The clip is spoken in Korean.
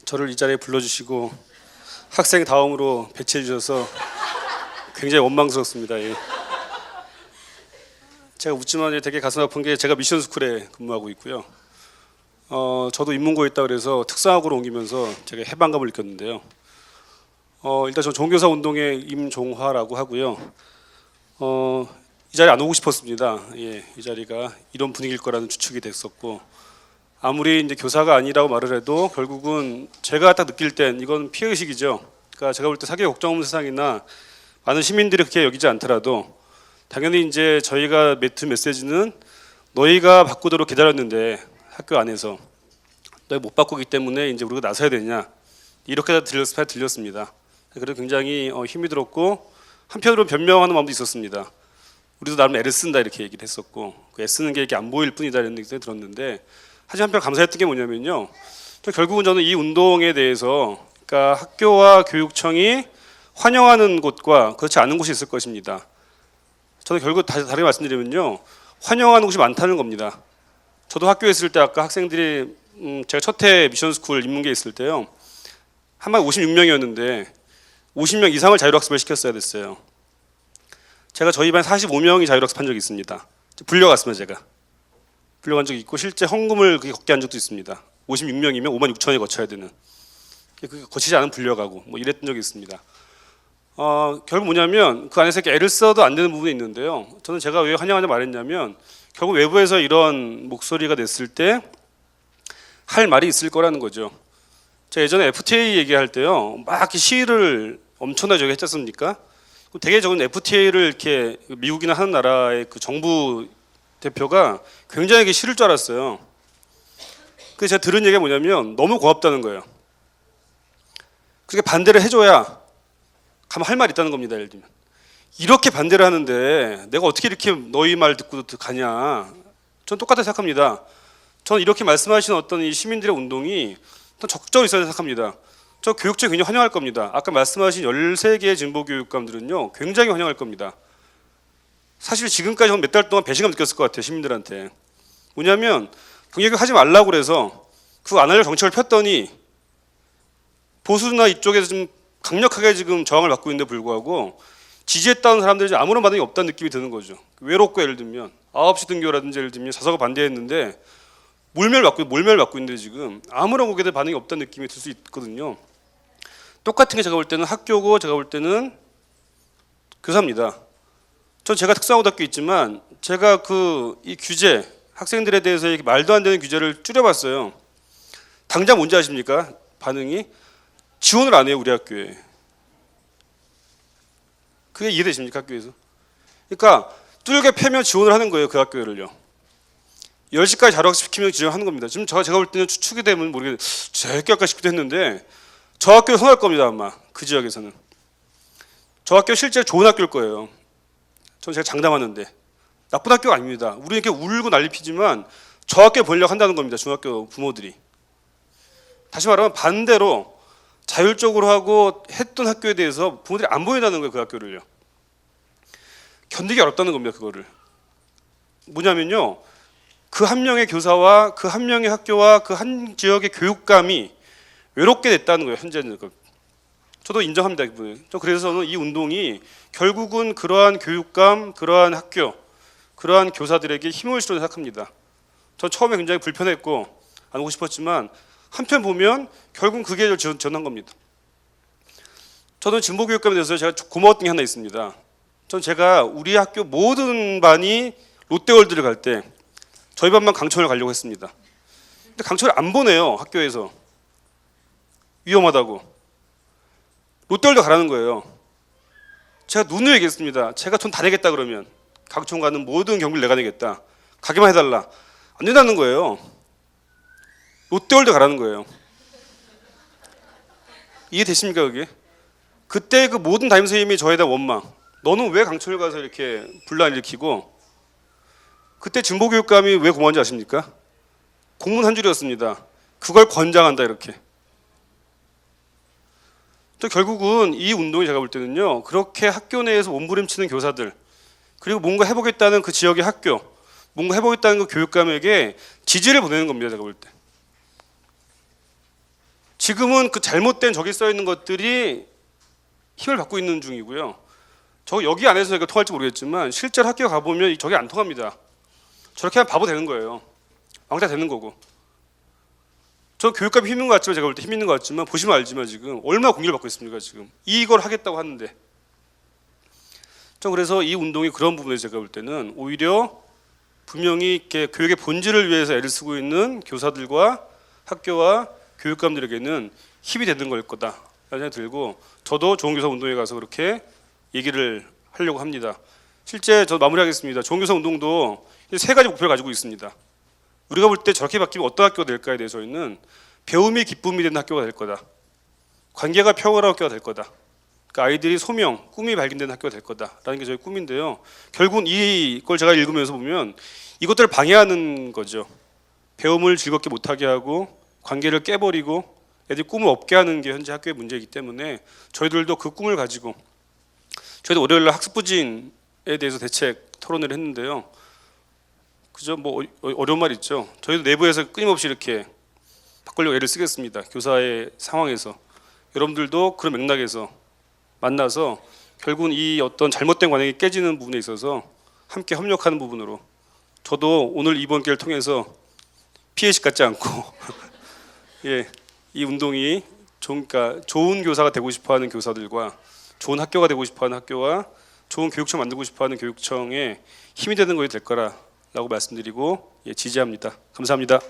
저를 이 자리에 불러주시고 학생 다음으로 배치해 주셔서 굉장히 원망스럽습니다. 예. 제가 웃지만 되게 가슴 아픈 게 제가 미션스쿨에 근무하고 있고요. 저도 인문고에 있다 그래서 특성화고로 옮기면서 제가 해방감을 느꼈는데요. 일단 저 종교사 운동의 임종화라고 하고요. 이 자리에 안 오고 싶었습니다. 예, 이 자리가 이런 분위기일 거라는 추측이 됐었고, 아무리 이제 교사가 아니라고 말을 해도 결국은 제가 딱 느낄 땐 이건 피해 의식이죠. 그러니까 제가 볼 때 사회 걱정 없는 세상이나 많은 시민들이 그렇게 여기지 않더라도 당연히 이제 저희가 매트 메시지는 너희가 바꾸도록 기다렸는데 학교 안에서 너희 못 바꾸기 때문에 이제 우리가 나서야 되냐, 이렇게 들렸습니다. 그래서 굉장히 힘이 들었고, 한편으로 변명하는 마음도 있었습니다. 우리도 나름 애를 쓴다 이렇게 얘기를 했었고, 그 애쓰는 게 이렇게 안 보일 뿐이다 이런 얘기 들었는데, 하지만 한편 감사했던 게 뭐냐면요, 결국은 저는 이 운동에 대해서 그러니까 학교와 교육청이 환영하는 곳과 그렇지 않은 곳이 있을 것입니다. 저는 결국 다르게 말씀드리면요, 환영하는 곳이 많다는 겁니다. 저도 학교에 있을 때 아까 학생들이 제가 첫해 미션스쿨 인문계에 있을 때요, 한 반 56명이었는데 50명 이상을 자율학습을 시켰어야 됐어요. 제가 저희 반 45명이 자율학습한 적이 있습니다. 불려갔습니다. 제가 불려간 적이 있고, 실제 헌금을 그게 걷게 한 적도 있습니다. 56명이면 5만 6천원이 거쳐야 되는, 그게 거치지 않으면 불려가고 뭐 이랬던 적이 있습니다. 결국 뭐냐면 그 안에서 이렇게 애를 써도 안 되는 부분이 있는데요. 저는 제가 왜 환영하냐 말했냐면, 결국 외부에서 이런 목소리가 냈을 때 할 말이 있을 거라는 거죠. 제가 예전에 FTA 얘기할 때요, 막 이렇게 시위를 엄청나게 했지 않습니까? 되게 적은 FTA를 이렇게 미국이나 하는 나라의 그 정부 대표가 굉장히 싫을 줄 알았어요. 그래서 제가 들은 얘기가 뭐냐면 너무 고맙다는 거예요. 그렇게 반대를 해줘야 가면 할 말이 있다는 겁니다. 예를 들면 이렇게 반대를 하는데 내가 어떻게 이렇게 너희 말 듣고 가냐. 전 똑같이 생각합니다. 저는 이렇게 말씀하신 어떤 이 시민들의 운동이 적절히 있어야 생각합니다. 저 교육청 굉장히 환영할 겁니다. 아까 말씀하신 13개의 진보교육감들은요 굉장히 환영할 겁니다. 사실 지금까지 몇 달 동안 배신감 느꼈을 것 같아요. 시민들한테. 뭐냐면 병역을 하지 말라고 그래서 그거 안 하려고 정책을 폈더니 보수나 이쪽에서 좀 강력하게 지금 저항을 받고 있는데 불구하고 지지했다는 사람들이 아무런 반응이 없다는 느낌이 드는 거죠. 외롭고, 예를 들면 9시 등교라든지 예를 들면 자사고 반대했는데 몰멸 받고 있는데 지금 아무런 거기에 대해 반응이 없다는 느낌이 들 수 있거든요. 똑같은 게 제가 볼 때는 학교고, 제가 볼 때는 교사입니다. 전 제가 특성화고등학교 있지만 제가 이 규제, 학생들에 대해서 이렇게 말도 안 되는 규제를 줄여봤어요. 당장 뭔지 아십니까? 반응이 지원을 안 해요, 우리 학교에. 그게 이해되십니까, 학교에서? 그러니까 뚫게 패면 지원을 하는 거예요, 그 학교를요. 10시까지 자율학습시키면 지원하는 겁니다. 지금 제가 볼 때는 추측이 되면 모르겠는데 제 학교 아까 싶기도 했는데 저 학교 선호할 겁니다, 아마. 그 지역에서는. 저 학교 실제 좋은 학교일 거예요. 전 제가 장담하는데 나쁜 학교가 아닙니다. 우리 이렇게 울고 난리 피지만 저 학교에 보내려고 한다는 겁니다, 중학교 부모들이. 다시 말하면 반대로 자율적으로 하고 했던 학교에 대해서 부모들이 안 보낸다는 거예요, 그 학교를요. 견디기 어렵다는 겁니다, 그거를. 뭐냐면요, 그 한 명의 교사와 그 한 명의 학교와 그 한 지역의 교육감이 외롭게 됐다는 거예요, 현재는. 저도 인정합니다, 그 부분. 그래서는 이 운동이 결국은 그러한 교육감, 그러한 학교, 그러한 교사들에게 힘을 실어 생각합니다. 전 처음에 굉장히 불편했고 안 오고 싶었지만 한편 보면 결국은 그게 전한 겁니다. 저는 진보교육감에 대해서 제가 고마웠던 게 하나 있습니다. 전 제가 우리 학교 모든 반이 롯데월드를 갈 때 저희 반만 강천을 가려고 했습니다. 근데 강천을 안 보내요, 학교에서. 위험하다고. 롯데월드 가라는 거예요. 제가 눈을 얘기했습니다. 제가 돈 다 내겠다 그러면 강천 가는 모든 경비를 내가 내겠다. 가게만 해달라. 안 된다는 거예요. 롯데월드 가라는 거예요. 이해되십니까, 그게? 그때 그 모든 담임 선생님이 저에 대한 원망. 너는 왜 강천을 가서 이렇게 분란 일으키고. 그때 진보교육감이 왜 고마운지 아십니까? 공문 한 줄이었습니다. 그걸 권장한다, 이렇게. 또 결국은 이 운동이 제가 볼 때는요, 그렇게 학교 내에서 몸부림치는 교사들, 그리고 뭔가 해보겠다는 그 지역의 학교, 뭔가 해보겠다는 그 교육감에게 지지를 보내는 겁니다, 제가 볼 때. 지금은 그 잘못된 저기 써 있는 것들이 힘을 받고 있는 중이고요. 저 여기 안에서 이거 통할지 모르겠지만 실제로 학교 가보면 저게 안 통합니다. 저렇게 하면 바보 되는 거예요. 왕따 되는 거고. 저 교육감이 힘있는 것 같지만 제가 볼 때 힘 있는 것 같지만 보시면 알지만 지금 얼마나 공격을 받고 있습니까 지금. 이걸 하겠다고 하는데. 저 그래서 이 운동이 그런 부분에서 제가 볼 때는 오히려 분명히 이렇게 교육의 본질을 위해서 애를 쓰고 있는 교사들과 학교와 교육감들에게는 힘이 되는 걸 거다라는 생각이 들고 저도 좋은 교사 운동에 가서 그렇게 얘기를 하려고 합니다. 실제 저 마무리하겠습니다. 좋은 교사 운동도 세 가지 목표를 가지고 있습니다. 우리가 볼 때 저렇게 바뀌면 어떤 학교가 될까에 대해서 저희는 배움이 기쁨이 되는 학교가 될 거다. 관계가 평화로운 학교가 될 거다. 그러니까 아이들이 소명, 꿈이 발견되는 학교가 될 거다라는 게 저희 꿈인데요. 결국은 이걸 제가 읽으면서 보면 이것들을 방해하는 거죠. 배움을 즐겁게 못하게 하고 관계를 깨버리고 애들이 꿈을 없게 하는 게 현재 학교의 문제이기 때문에 저희들도 그 꿈을 가지고 저희도 월요일 날 학습부진에 대해서 대책 토론을 했는데요. 그죠? 뭐 어려운 말 있죠. 저희도 내부에서 끊임없이 이렇게 바꾸려고 애를 쓰겠습니다. 교사의 상황에서 여러분들도 그런 맥락에서 만나서 결국은 이 어떤 잘못된 관행이 깨지는 부분에 있어서 함께 협력하는 부분으로 저도 오늘 이번 기회를 통해서 피해식 같지 않고 예, 이 운동이 그러니까 좋은 교사가 되고 싶어하는 교사들과 좋은 학교가 되고 싶어하는 학교와 좋은 교육청 만들고 싶어하는 교육청에 힘이 되는 것이 될 거라고 말씀드리고 예, 지지합니다. 감사합니다.